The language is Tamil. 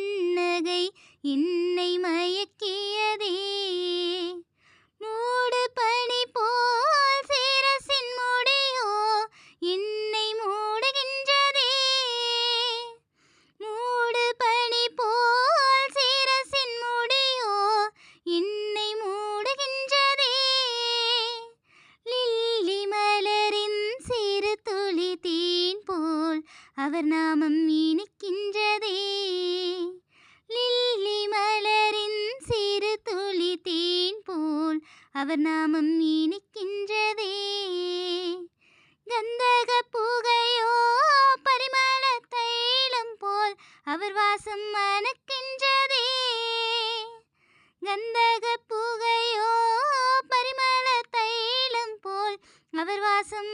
புன்னகை என்னை மயக்கியதே. மூடு பனி போல் சிரசின் முடியோ என்னை மூடுகின்றதே. மூடு பனி போல் சிரசின் முடியோ என்னை மூடுகின்றதே. லில்லி மலரின் சிறு துளி தேன் போல் அவர் நாமம் இனிக்கின்றதே. லில்லி மலரின் சிறு துளி தேன் போல் அவர் நாமம் இனிக்கின்றதே. கந்தக புகையோ பரிமள தைலம் போல் அவர் வாசம் மணக்கின்றதே. கந்தக புகையோ பரிமள தைலம் போல் அவர் வாசம்